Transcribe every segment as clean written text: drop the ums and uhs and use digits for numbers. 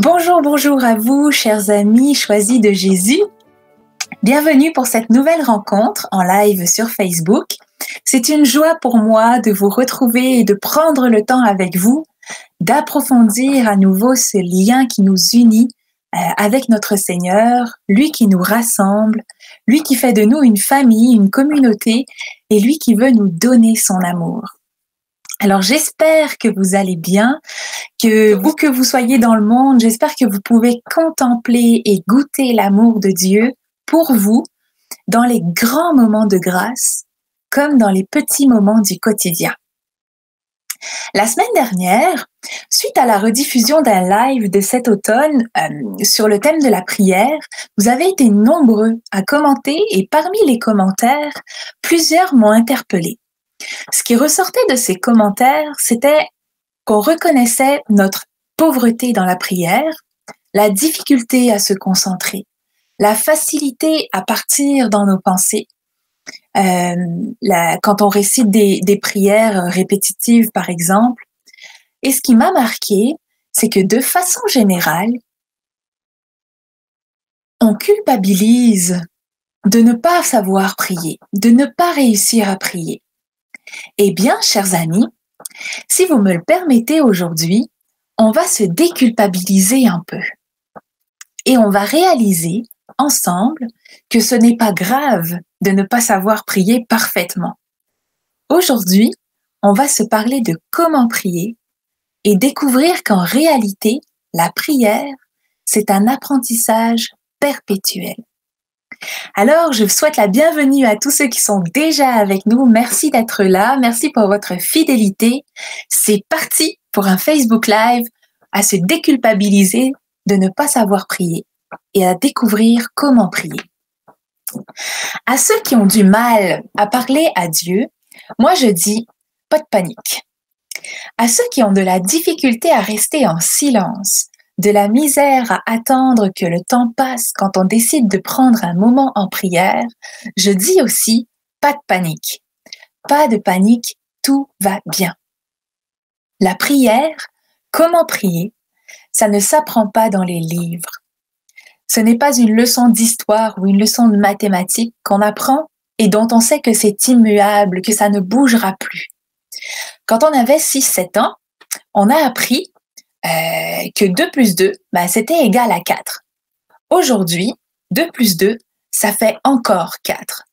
Bonjour, bonjour à vous, chers amis choisis de Jésus. Bienvenue pour cette nouvelle rencontre en live sur Facebook. C'est une joie pour moi de vous retrouver et de prendre le temps avec vous, d'approfondir à nouveau ce lien qui nous unit avec notre Seigneur, lui qui nous rassemble, lui qui fait de nous une famille, une communauté, et lui qui veut nous donner son amour. Alors j'espère que vous allez bien, que où que vous soyez dans le monde, j'espère que vous pouvez contempler et goûter l'amour de Dieu pour vous dans les grands moments de grâce comme dans les petits moments du quotidien. La semaine dernière, suite à la rediffusion d'un live de cet automne sur le thème de la prière, vous avez été nombreux à commenter et parmi les commentaires, plusieurs m'ont interpellé. Ce qui ressortait de ces commentaires, c'était qu'on reconnaissait notre pauvreté dans la prière, la difficulté à se concentrer, la facilité à partir dans nos pensées. Quand on récite des prières répétitives, par exemple. Et ce qui m'a marqué, c'est que de façon générale, on culpabilise de ne pas savoir prier, de ne pas réussir à prier. Eh bien, chers amis, si vous me le permettez aujourd'hui, on va se déculpabiliser un peu. Et on va réaliser ensemble que ce n'est pas grave de ne pas savoir prier parfaitement. Aujourd'hui, on va se parler de comment prier et découvrir qu'en réalité, la prière, c'est un apprentissage perpétuel. Alors, je souhaite la bienvenue à tous ceux qui sont déjà avec nous. Merci d'être là. Merci pour votre fidélité. C'est parti pour un Facebook Live à se déculpabiliser de ne pas savoir prier et à découvrir comment prier. À ceux qui ont du mal à parler à Dieu, moi je dis pas de panique. À ceux qui ont de la difficulté à rester en silence, de la misère à attendre que le temps passe quand on décide de prendre un moment en prière, je dis aussi pas de panique. Pas de panique, tout va bien. La prière, comment prier, ça ne s'apprend pas dans les livres. Ce n'est pas une leçon d'histoire ou une leçon de mathématiques qu'on apprend et dont on sait que c'est immuable, que ça ne bougera plus. Quand on avait 6-7 ans, on a appris que 2 plus 2, c'était égal à 4. Aujourd'hui, 2 plus 2, ça fait encore 4.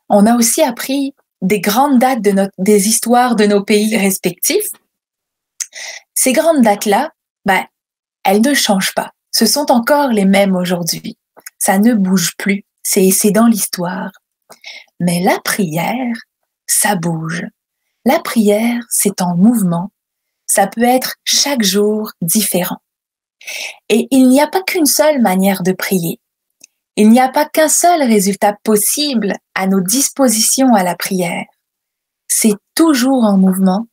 On a aussi appris des grandes dates des histoires de nos pays respectifs. Ces grandes dates-là, elles ne changent pas. Ce sont encore les mêmes aujourd'hui. Ça ne bouge plus. C'est dans l'histoire. Mais la prière, ça bouge. La prière, c'est en mouvement. Ça peut être chaque jour différent. Et il n'y a pas qu'une seule manière de prier. Il n'y a pas qu'un seul résultat possible à nos dispositions à la prière. C'est toujours en mouvement,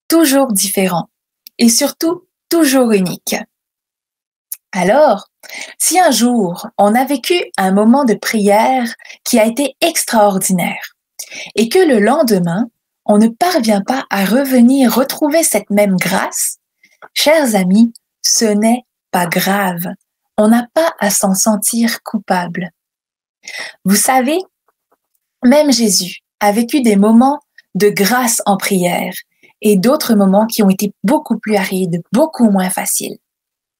toujours différent et surtout toujours unique. Alors, si un jour on a vécu un moment de prière qui a été extraordinaire et que le lendemain, on ne parvient pas à retrouver cette même grâce, chers amis, ce n'est pas grave. On n'a pas à s'en sentir coupable. Vous savez, même Jésus a vécu des moments de grâce en prière et d'autres moments qui ont été beaucoup plus arides, beaucoup moins faciles.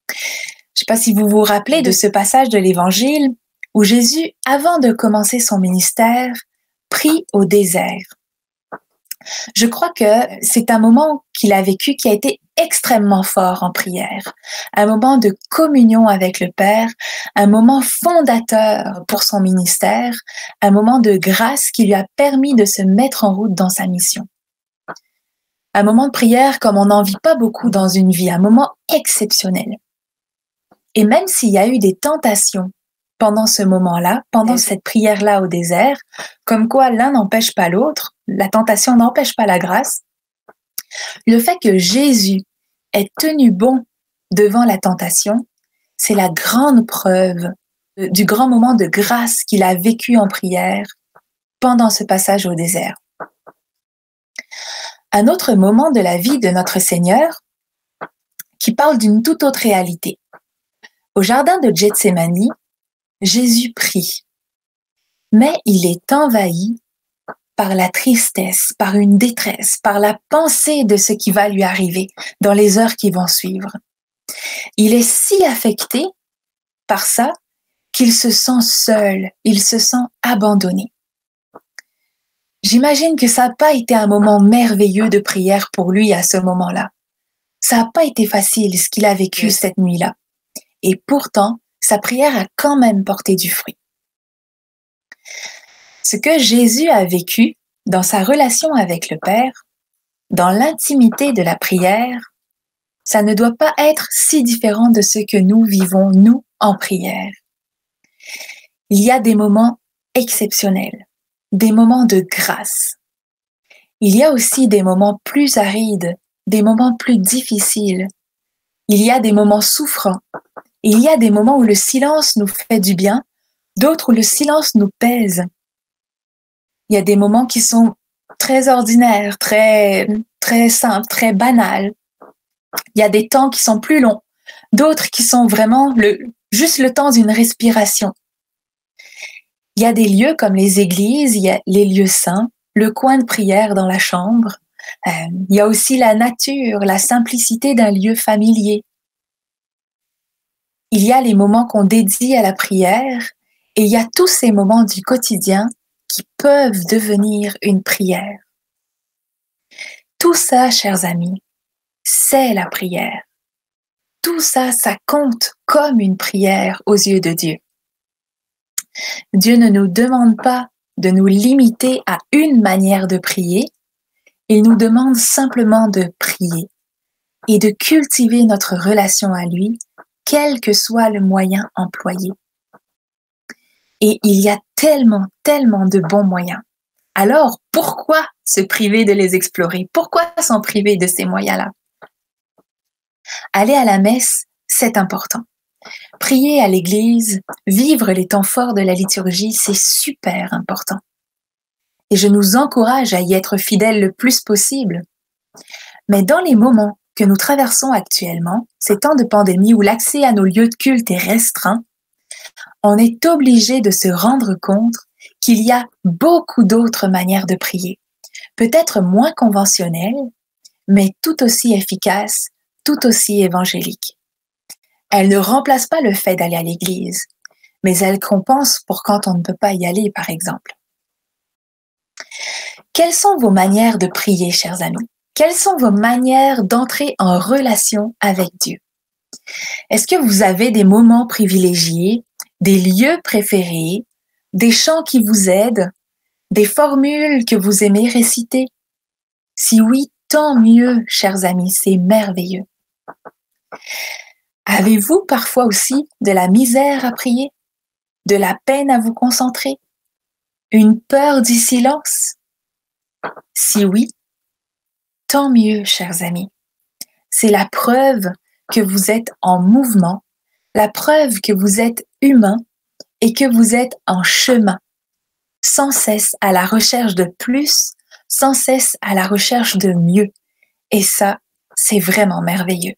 Je ne sais pas si vous vous rappelez de ce passage de l'Évangile où Jésus, avant de commencer son ministère, prie au désert. Je crois que c'est un moment qu'il a vécu qui a été extrêmement fort en prière, un moment de communion avec le Père, un moment fondateur pour son ministère, un moment de grâce qui lui a permis de se mettre en route dans sa mission. Un moment de prière comme on n'en vit pas beaucoup dans une vie, un moment exceptionnel. Et même s'il y a eu des tentations pendant ce moment-là, pendant cette prière-là au désert, comme quoi l'un n'empêche pas l'autre, la tentation n'empêche pas la grâce, le fait que Jésus ait tenu bon devant la tentation, c'est la grande preuve du grand moment de grâce qu'il a vécu en prière pendant ce passage au désert. Un autre moment de la vie de notre Seigneur qui parle d'une toute autre réalité. Au jardin de Gethsémani, Jésus prie, mais il est envahi par la tristesse, par une détresse, par la pensée de ce qui va lui arriver dans les heures qui vont suivre. Il est si affecté par ça qu'il se sent seul, il se sent abandonné. J'imagine que ça n'a pas été un moment merveilleux de prière pour lui à ce moment-là. Ça n'a pas été facile ce qu'il a vécu cette nuit-là. Et pourtant, sa prière a quand même porté du fruit. Ce que Jésus a vécu dans sa relation avec le Père, dans l'intimité de la prière, ça ne doit pas être si différent de ce que nous vivons, nous, en prière. Il y a des moments exceptionnels, des moments de grâce. Il y a aussi des moments plus arides, des moments plus difficiles. Il y a des moments souffrants. Il y a des moments où le silence nous fait du bien, d'autres où le silence nous pèse. Il y a des moments qui sont très ordinaires, très simples, très banals. Il y a des temps qui sont plus longs, d'autres qui sont vraiment juste le temps d'une respiration. Il y a des lieux comme les églises, il y a les lieux saints, le coin de prière dans la chambre. Il y a aussi la nature, la simplicité d'un lieu familier. Il y a les moments qu'on dédie à la prière et il y a tous ces moments du quotidien qui peuvent devenir une prière. Tout ça, chers amis, c'est la prière. Tout ça, ça compte comme une prière aux yeux de Dieu. Dieu ne nous demande pas de nous limiter à une manière de prier, il nous demande simplement de prier et de cultiver notre relation à lui, quel que soit le moyen employé. Et il y a tellement de bons moyens. Alors, pourquoi se priver de les explorer? Pourquoi s'en priver de ces moyens-là? Aller à la messe, c'est important. Prier à l'église, vivre les temps forts de la liturgie, c'est super important. Et je nous encourage à y être fidèles le plus possible. Mais dans les moments que nous traversons actuellement, ces temps de pandémie où l'accès à nos lieux de culte est restreint, on est obligé de se rendre compte qu'il y a beaucoup d'autres manières de prier, peut-être moins conventionnelles, mais tout aussi efficaces, tout aussi évangéliques. Elles ne remplacent pas le fait d'aller à l'église, mais elles compensent pour quand on ne peut pas y aller, par exemple. Quelles sont vos manières de prier, chers amis? Quelles sont vos manières d'entrer en relation avec Dieu? Est-ce que vous avez des moments privilégiés, des lieux préférés, des chants qui vous aident, des formules que vous aimez réciter? Si oui, tant mieux, chers amis, c'est merveilleux. Avez-vous parfois aussi de la misère à prier, de la peine à vous concentrer, une peur du silence? Si oui, tant mieux, chers amis. C'est la preuve que vous êtes en mouvement, la preuve que vous êtes humain et que vous êtes en chemin, sans cesse à la recherche de plus, sans cesse à la recherche de mieux. Et ça, c'est vraiment merveilleux.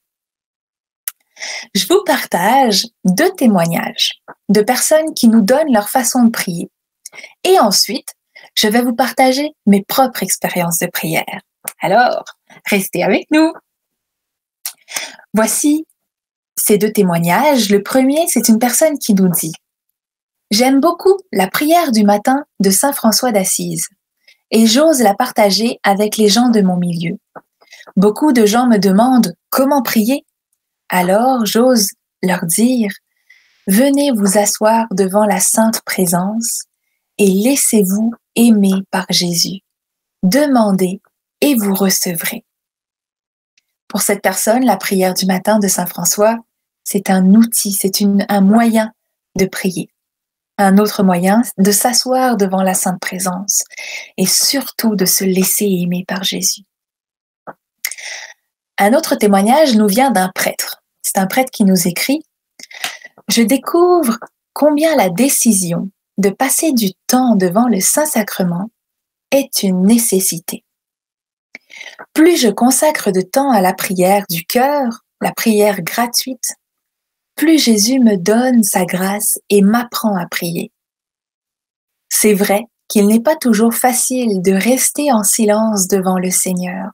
Je vous partage 2 témoignages de personnes qui nous donnent leur façon de prier. Et ensuite, je vais vous partager mes propres expériences de prière. Alors, restez avec nous. Voici ces 2 témoignages. Le premier, c'est une personne qui nous dit: j'aime beaucoup la prière du matin de Saint François d'Assise et j'ose la partager avec les gens de mon milieu. Beaucoup de gens me demandent comment prier. Alors j'ose leur dire: venez vous asseoir devant la sainte présence et laissez-vous aimer par Jésus. Demandez et vous recevrez. Pour cette personne, la prière du matin de Saint François, c'est un outil, c'est un moyen de prier. Un autre moyen de s'asseoir devant la sainte présence et surtout de se laisser aimer par Jésus. Un autre témoignage nous vient d'un prêtre. C'est un prêtre qui nous écrit: je découvre combien la décision de passer du temps devant le Saint-Sacrement est une nécessité. Plus je consacre de temps à la prière du cœur, la prière gratuite, plus Jésus me donne sa grâce et m'apprend à prier. C'est vrai qu'il n'est pas toujours facile de rester en silence devant le Seigneur.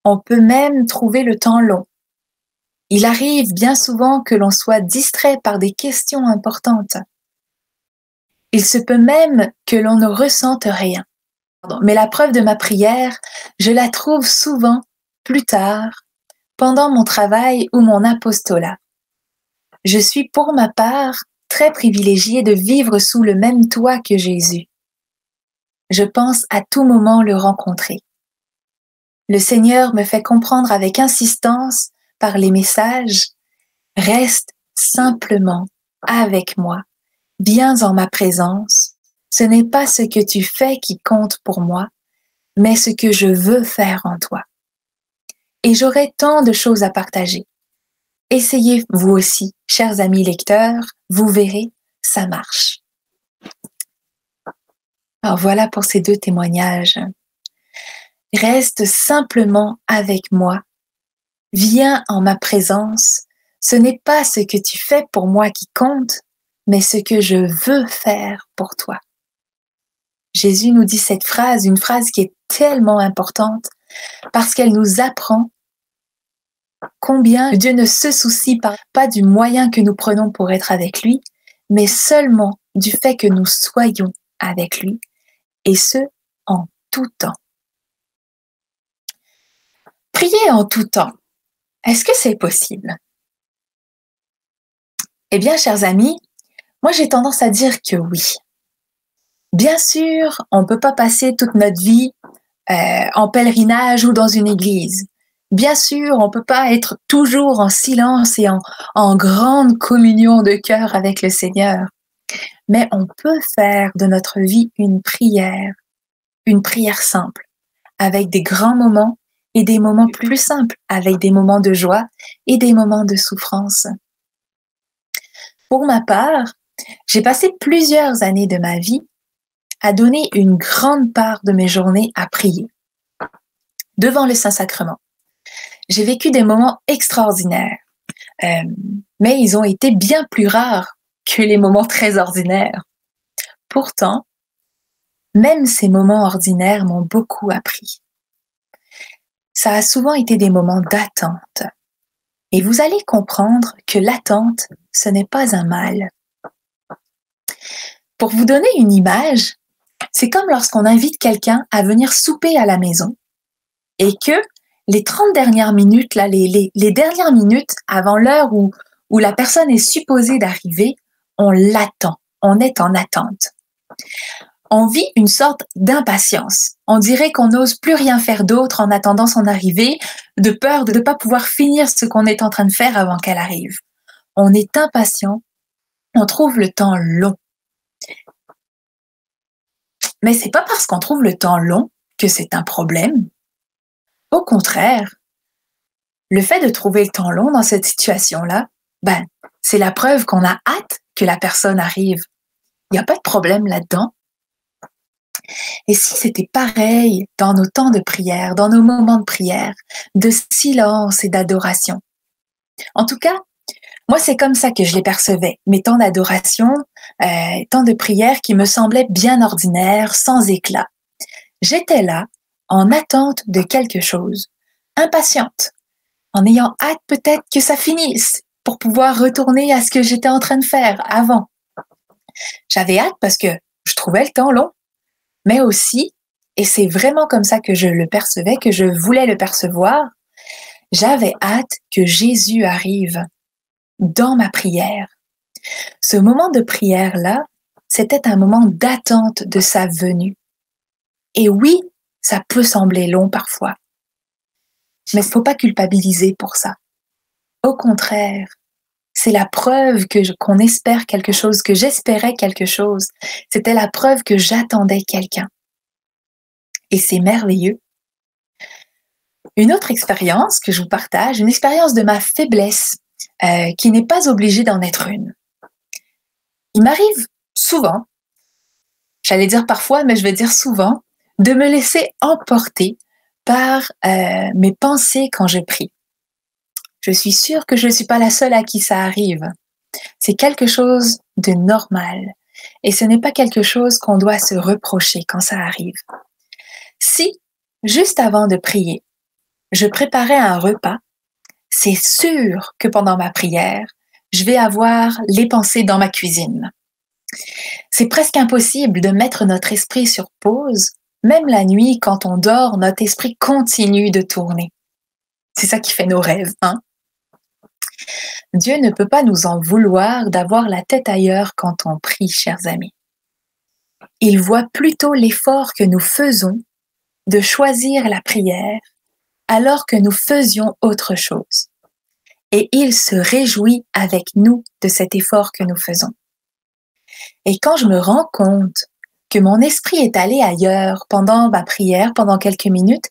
On peut même trouver le temps long. Il arrive bien souvent que l'on soit distrait par des questions importantes. Il se peut même que l'on ne ressente rien. Mais la preuve de ma prière, je la trouve souvent plus tard, pendant mon travail ou mon apostolat. Je suis pour ma part très privilégiée de vivre sous le même toit que Jésus. Je pense à tout moment le rencontrer. Le Seigneur me fait comprendre avec insistance par les messages, reste simplement avec moi, viens en ma présence. Ce n'est pas ce que tu fais qui compte pour moi, mais ce que je veux faire en toi. Et j'aurai tant de choses à partager. Essayez vous aussi, chers amis lecteurs, vous verrez, ça marche. Alors voilà pour ces 2 témoignages. Reste simplement avec moi. Viens en ma présence. Ce n'est pas ce que tu fais pour moi qui compte, mais ce que je veux faire pour toi. Jésus nous dit cette phrase, une phrase qui est tellement importante parce qu'elle nous apprend combien Dieu ne se soucie pas du moyen que nous prenons pour être avec lui, mais seulement du fait que nous soyons avec lui, et ce, en tout temps. Prier en tout temps, est-ce que c'est possible? Eh bien, chers amis, moi j'ai tendance à dire que oui. Bien sûr, on ne peut pas passer toute notre vie en pèlerinage ou dans une église. Bien sûr, on ne peut pas être toujours en silence et en grande communion de cœur avec le Seigneur. Mais on peut faire de notre vie une prière simple, avec des grands moments et des moments plus simples, avec des moments de joie et des moments de souffrance. Pour ma part, j'ai passé plusieurs années de ma vie à donner une grande part de mes journées à prier, devant le Saint-Sacrement. J'ai vécu des moments extraordinaires, mais ils ont été bien plus rares que les moments très ordinaires. Pourtant, même ces moments ordinaires m'ont beaucoup appris. Ça a souvent été des moments d'attente. Et vous allez comprendre que l'attente, ce n'est pas un mal. Pour vous donner une image, c'est comme lorsqu'on invite quelqu'un à venir souper à la maison et que les 30 dernières minutes, là, les dernières minutes avant l'heure où la personne est supposée d'arriver, on l'attend, on est en attente. On vit une sorte d'impatience. On dirait qu'on n'ose plus rien faire d'autre en attendant son arrivée, de peur de ne pas pouvoir finir ce qu'on est en train de faire avant qu'elle arrive. On est impatient, on trouve le temps long. Mais c'est pas parce qu'on trouve le temps long que c'est un problème. Au contraire, le fait de trouver le temps long dans cette situation-là, c'est la preuve qu'on a hâte que la personne arrive. Il n'y a pas de problème là-dedans. Et si c'était pareil dans nos temps de prière, dans nos moments de prière, de silence et d'adoration? En tout cas, moi, c'est comme ça que je les percevais, mes temps d'adoration, temps de prière qui me semblaient bien ordinaires, sans éclat. J'étais là, en attente de quelque chose, impatiente, en ayant hâte peut-être que ça finisse, pour pouvoir retourner à ce que j'étais en train de faire avant. J'avais hâte parce que je trouvais le temps long, mais aussi, et c'est vraiment comme ça que je le percevais, que je voulais le percevoir, j'avais hâte que Jésus arrive dans ma prière. Ce moment de prière-là, c'était un moment d'attente de sa venue. Et oui, ça peut sembler long parfois, mais il ne faut pas culpabiliser pour ça. Au contraire, c'est la preuve qu'on espère quelque chose, que j'espérais quelque chose. C'était la preuve que j'attendais quelqu'un. Et c'est merveilleux. Une autre expérience que je vous partage, une expérience de ma faiblesse, qui n'est pas obligée d'en être une. Il m'arrive souvent, j'allais dire parfois, mais je vais dire souvent, de me laisser emporter par mes pensées quand je prie. Je suis sûre que je ne suis pas la seule à qui ça arrive. C'est quelque chose de normal et ce n'est pas quelque chose qu'on doit se reprocher quand ça arrive. Si, juste avant de prier, je préparais un repas, c'est sûr que pendant ma prière, je vais avoir les pensées dans ma cuisine. C'est presque impossible de mettre notre esprit sur pause. Même la nuit, quand on dort, notre esprit continue de tourner. C'est ça qui fait nos rêves, hein? Dieu ne peut pas nous en vouloir d'avoir la tête ailleurs quand on prie, chers amis. Il voit plutôt l'effort que nous faisons de choisir la prière alors que nous faisions autre chose. Et il se réjouit avec nous de cet effort que nous faisons. Et quand je me rends compte que mon esprit est allé ailleurs pendant ma prière, pendant quelques minutes,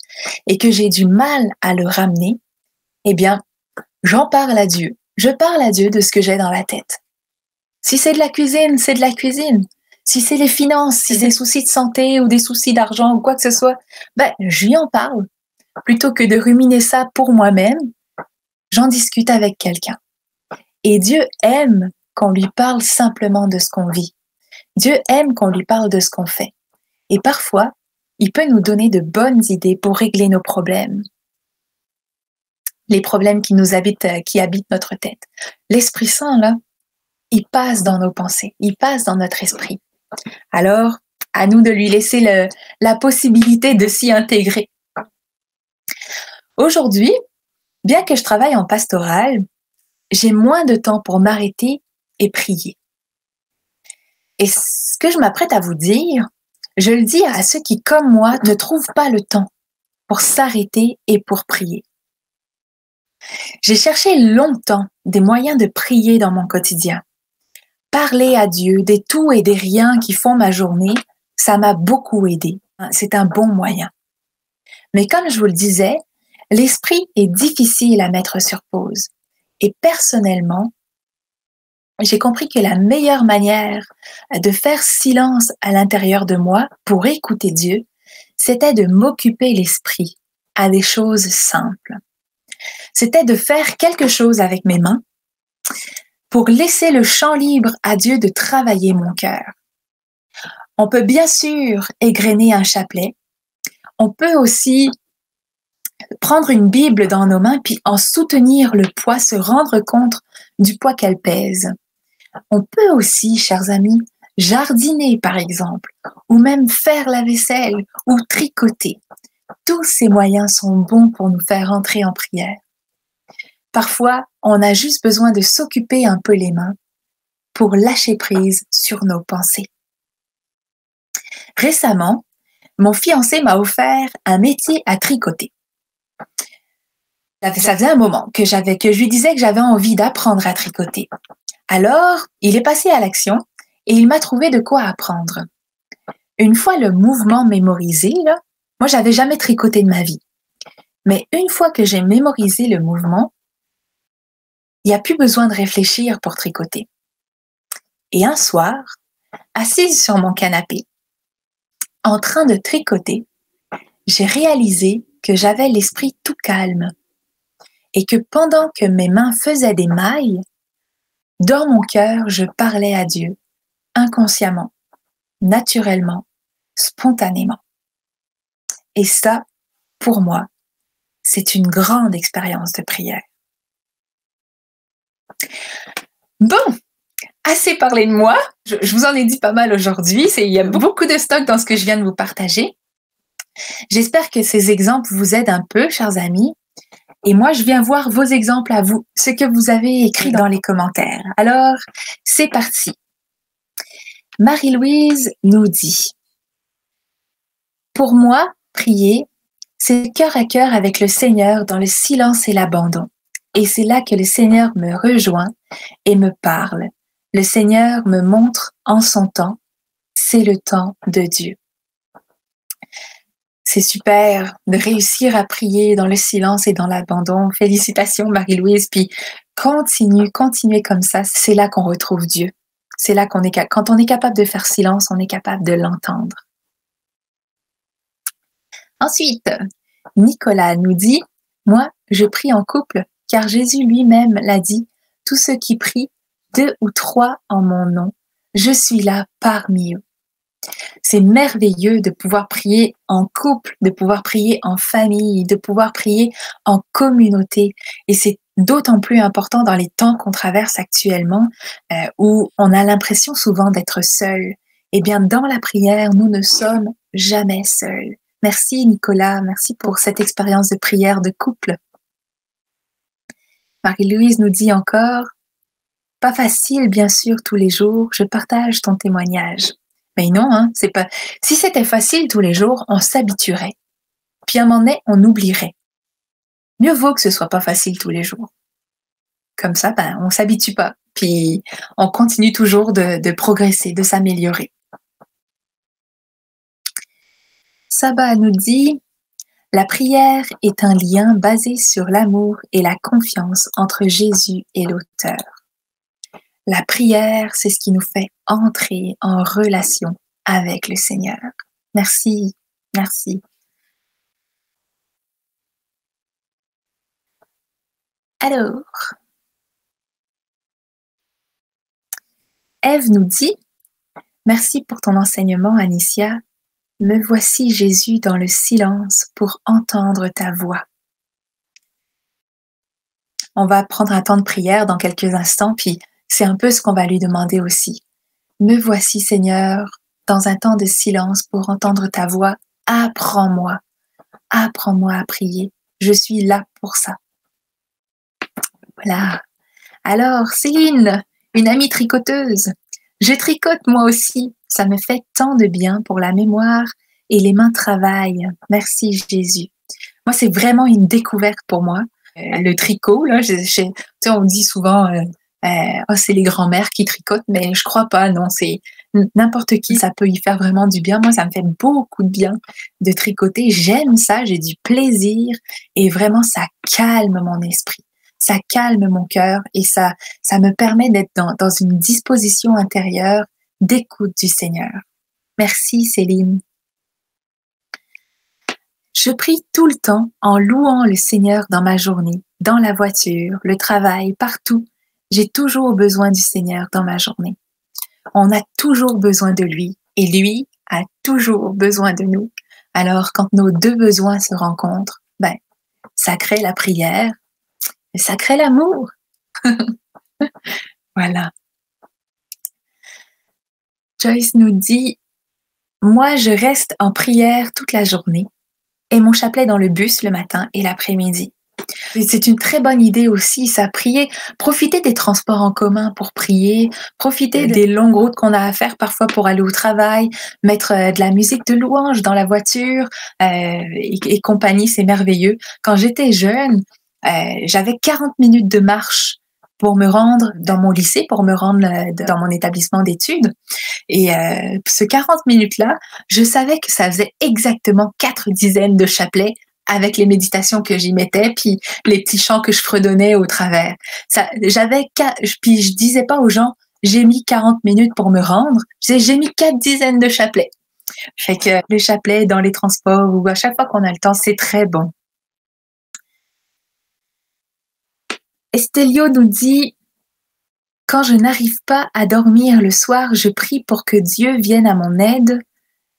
et que j'ai du mal à le ramener, eh bien, j'en parle à Dieu. Je parle à Dieu de ce que j'ai dans la tête. Si c'est de la cuisine, c'est de la cuisine. Si c'est les finances, si c'est des soucis de santé ou des soucis d'argent ou quoi que ce soit, je lui en parle. Plutôt que de ruminer ça pour moi-même, j'en discute avec quelqu'un. Et Dieu aime qu'on lui parle simplement de ce qu'on vit. Dieu aime qu'on lui parle de ce qu'on fait. Et parfois, il peut nous donner de bonnes idées pour régler nos problèmes. Les problèmes qui habitent notre tête. L'Esprit Saint, là, il passe dans nos pensées, il passe dans notre esprit. Alors, à nous de lui laisser la possibilité de s'y intégrer. Aujourd'hui, bien que je travaille en pastoral, j'ai moins de temps pour m'arrêter et prier. Et ce que je m'apprête à vous dire, je le dis à ceux qui, comme moi, ne trouvent pas le temps pour s'arrêter et pour prier. J'ai cherché longtemps des moyens de prier dans mon quotidien. Parler à Dieu des tout et des rien qui font ma journée, ça m'a beaucoup aidé. C'est un bon moyen. Mais comme je vous le disais, l'esprit est difficile à mettre sur pause. Et personnellement, j'ai compris que la meilleure manière de faire silence à l'intérieur de moi pour écouter Dieu, c'était de m'occuper l'esprit à des choses simples. C'était de faire quelque chose avec mes mains pour laisser le champ libre à Dieu de travailler mon cœur. On peut bien sûr égrener un chapelet. On peut aussi prendre une Bible dans nos mains puis en soutenir le poids, se rendre compte du poids qu'elle pèse. On peut aussi, chers amis, jardiner par exemple, ou même faire la vaisselle ou tricoter. Tous ces moyens sont bons pour nous faire entrer en prière. Parfois, on a juste besoin de s'occuper un peu les mains pour lâcher prise sur nos pensées. Récemment, mon fiancé m'a offert un métier à tricoter. Ça faisait un moment que je lui disais que j'avais envie d'apprendre à tricoter. Alors, il est passé à l'action et il m'a trouvé de quoi apprendre. Une fois le mouvement mémorisé, moi, j'avais jamais tricoté de ma vie. Mais une fois que j'ai mémorisé le mouvement, il n'y a plus besoin de réfléchir pour tricoter. Et un soir, assise sur mon canapé, en train de tricoter, j'ai réalisé que j'avais l'esprit tout calme et que pendant que mes mains faisaient des mailles, dans mon cœur, je parlais à Dieu, inconsciemment, naturellement, spontanément. Et ça, pour moi, c'est une grande expérience de prière. Bon, assez parlé de moi. Je vous en ai dit pas mal aujourd'hui. Il y a beaucoup de stock dans ce que je viens de vous partager. J'espère que ces exemples vous aident un peu, chers amis. Et moi, je viens voir vos exemples à vous, ce que vous avez écrit dans les commentaires. Alors, c'est parti. Marie-Louise nous dit « Pour moi, prier, c'est cœur à cœur avec le Seigneur dans le silence et l'abandon. Et c'est là que le Seigneur me rejoint et me parle. Le Seigneur me montre en son temps. C'est le temps de Dieu. » C'est super de réussir à prier dans le silence et dans l'abandon. Félicitations Marie-Louise. Puis continuez comme ça. C'est là qu'on retrouve Dieu. C'est là quand on est capable de faire silence, on est capable de l'entendre. Ensuite, Nicolas nous dit « Moi, je prie en couple car Jésus lui-même l'a dit, tous ceux qui prient 2 ou 3 en mon nom, je suis là parmi eux. C'est merveilleux de pouvoir prier en couple, de pouvoir prier en famille, de pouvoir prier en communauté. Et c'est d'autant plus important dans les temps qu'on traverse actuellement, où on a l'impression souvent d'être seul. Eh bien, dans la prière, nous ne sommes jamais seuls. Merci Nicolas, merci pour cette expérience de prière de couple. Marie-Louise nous dit encore, pas facile bien sûr tous les jours, je partage ton témoignage. Mais non, hein, c'est pas. Si c'était facile tous les jours, on s'habituerait. Puis à un moment donné, on oublierait. Mieux vaut que ce soit pas facile tous les jours. Comme ça, on s'habitue pas. Puis on continue toujours de progresser, de s'améliorer. Saba nous dit, la prière est un lien basé sur l'amour et la confiance entre Jésus et l'auteur. La prière, c'est ce qui nous fait entrer en relation avec le Seigneur. Merci, merci. Alors, Ève nous dit, merci pour ton enseignement, Anicia. Me voici Jésus dans le silence pour entendre ta voix. On va prendre un temps de prière dans quelques instants, puis c'est un peu ce qu'on va lui demander aussi. Me voici, Seigneur, dans un temps de silence pour entendre ta voix. Apprends-moi à prier. Je suis là pour ça. Voilà. Alors, Céline, une amie tricoteuse. Je tricote moi aussi. Ça me fait tant de bien pour la mémoire et les mains travaillent. Merci Jésus. Moi, c'est vraiment une découverte pour moi. Le tricot, là, on dit souvent, oh, c'est les grands-mères qui tricotent, mais je crois pas, non, c'est n'importe qui, ça peut y faire vraiment du bien. Moi, ça me fait beaucoup de bien de tricoter. J'aime ça, j'ai du plaisir et vraiment, ça calme mon esprit. Ça calme mon cœur et ça me permet d'être dans une disposition intérieure d'écoute du Seigneur. Merci Céline. Je prie tout le temps en louant le Seigneur dans ma journée, dans la voiture, le travail, partout. J'ai toujours besoin du Seigneur dans ma journée. On a toujours besoin de lui et lui a toujours besoin de nous. Alors quand nos deux besoins se rencontrent, ça crée la prière et ça crée l'amour. Voilà. Joyce nous dit, moi je reste en prière toute la journée et mon chapelet dans le bus le matin et l'après-midi. C'est une très bonne idée aussi, ça, prier. Profitez des transports en commun pour prier, profitez des longues routes qu'on a à faire parfois pour aller au travail, mettre de la musique de louange dans la voiture et compagnie, c'est merveilleux. Quand j'étais jeune, j'avais 40 minutes de marche pour me rendre dans mon lycée, pour me rendre dans mon établissement d'études. Et ce 40 minutes-là, je savais que ça faisait exactement 4 dizaines de chapelets avec les méditations que j'y mettais, puis les petits chants que je fredonnais au travers. Puis je disais pas aux gens, j'ai mis 40 minutes pour me rendre, j'ai mis 4 dizaines de chapelets. Fait que les chapelets dans les transports ou à chaque fois qu'on a le temps, c'est très bon. Estelio nous dit, quand je n'arrive pas à dormir le soir, je prie pour que Dieu vienne à mon aide.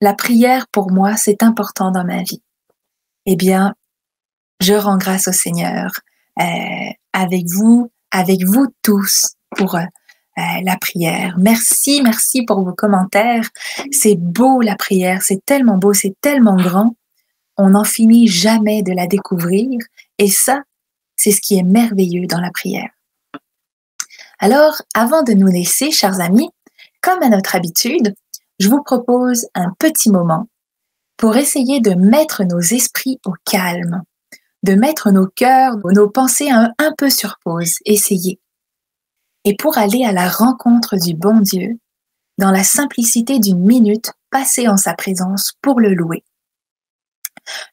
La prière, pour moi, c'est important dans ma vie. Eh bien, je rends grâce au Seigneur avec vous tous pour la prière. Merci pour vos commentaires. C'est beau la prière, c'est tellement beau, c'est tellement grand. On n'en finit jamais de la découvrir et ça, c'est ce qui est merveilleux dans la prière. Alors, avant de nous laisser, chers amis, comme à notre habitude, je vous propose un petit moment pour essayer de mettre nos esprits au calme, de mettre nos cœurs, nos pensées un peu sur pause. Essayez. Et pour aller à la rencontre du bon Dieu, dans la simplicité d'une minute passée en sa présence pour le louer.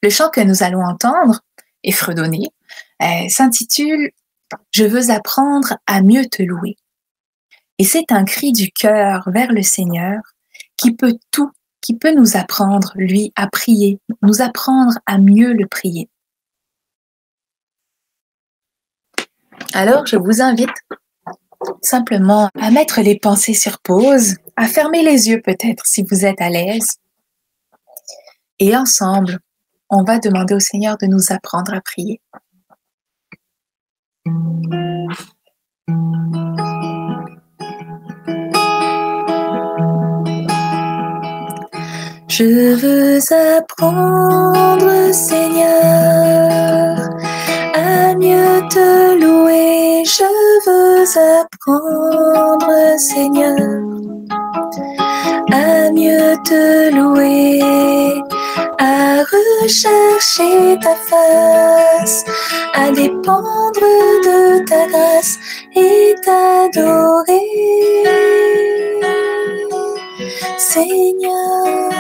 Le chant que nous allons entendre et fredonner s'intitule « Je veux apprendre à mieux te louer ». Et c'est un cri du cœur vers le Seigneur qui peut tout, qui peut nous apprendre, lui, à prier, nous apprendre à mieux le prier. Alors, je vous invite simplement à mettre les pensées sur pause, à fermer les yeux peut-être si vous êtes à l'aise. Et ensemble, on va demander au Seigneur de nous apprendre à prier. Je veux apprendre, Seigneur, à mieux te louer. Je veux apprendre, Seigneur, à mieux te louer, à rechercher ta face, à dépendre de ta grâce et t'adorer, Seigneur.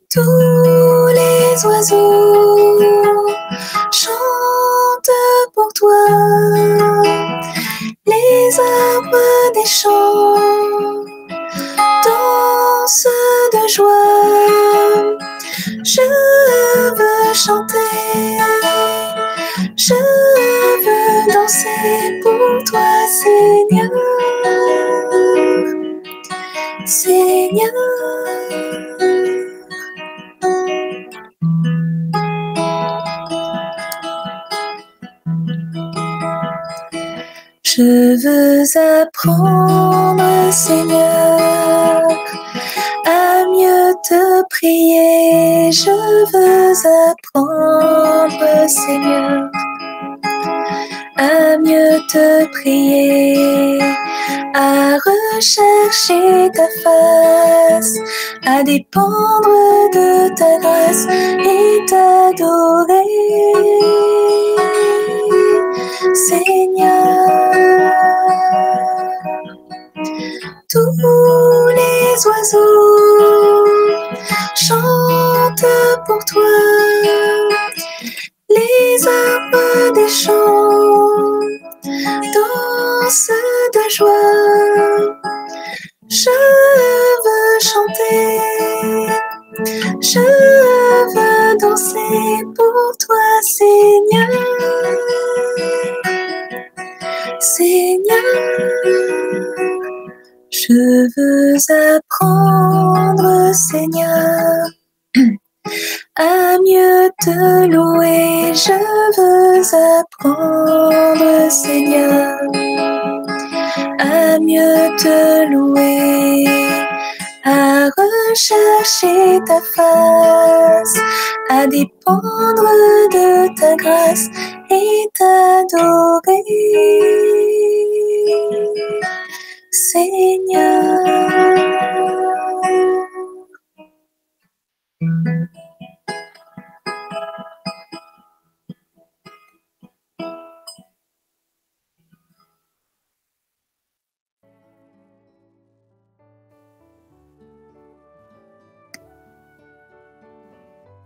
Tous les oiseaux chantent pour toi, les arbres des champs dansent de joie. Je veux chanter, je veux danser pour toi, Seigneur, Seigneur. Je veux apprendre, Seigneur, à mieux te prier. Je veux apprendre, Seigneur, à mieux te prier, à rechercher ta face, à dépendre de ta grâce et t'adorer, Seigneur. Tous les oiseaux chantent pour toi, les arbres des champs dansent de joie. Je veux chanter, je veux danser pour toi, Seigneur, Seigneur. Je veux apprendre, Seigneur, à mieux te louer. Je veux apprendre, Seigneur, à mieux te louer, à rechercher ta face, à dépendre de ta grâce et t'adorer, Seigneur.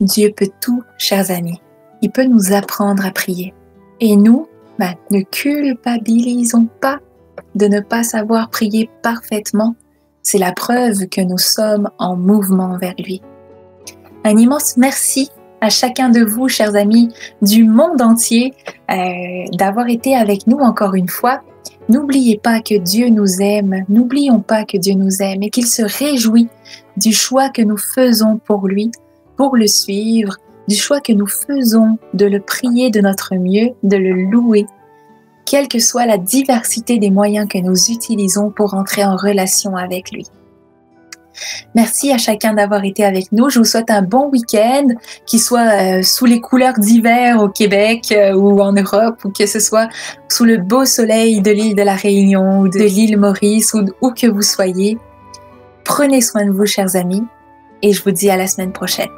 Dieu peut tout, chers amis. Il peut nous apprendre à prier. Et nous, ne culpabilisons pas de ne pas savoir prier parfaitement. C'est la preuve que nous sommes en mouvement vers lui. Un immense merci à chacun de vous, chers amis du monde entier, d'avoir été avec nous encore une fois. N'oubliez pas que Dieu nous aime, n'oublions pas que Dieu nous aime et qu'il se réjouit du choix que nous faisons pour lui, pour le suivre, du choix que nous faisons de le prier de notre mieux, de le louer, quelle que soit la diversité des moyens que nous utilisons pour entrer en relation avec lui. Merci à chacun d'avoir été avec nous. Je vous souhaite un bon week-end, qui soit sous les couleurs d'hiver au Québec ou en Europe, ou que ce soit sous le beau soleil de l'île de la Réunion ou de l'île Maurice ou où que vous soyez. Prenez soin de vous, chers amis, et je vous dis à la semaine prochaine.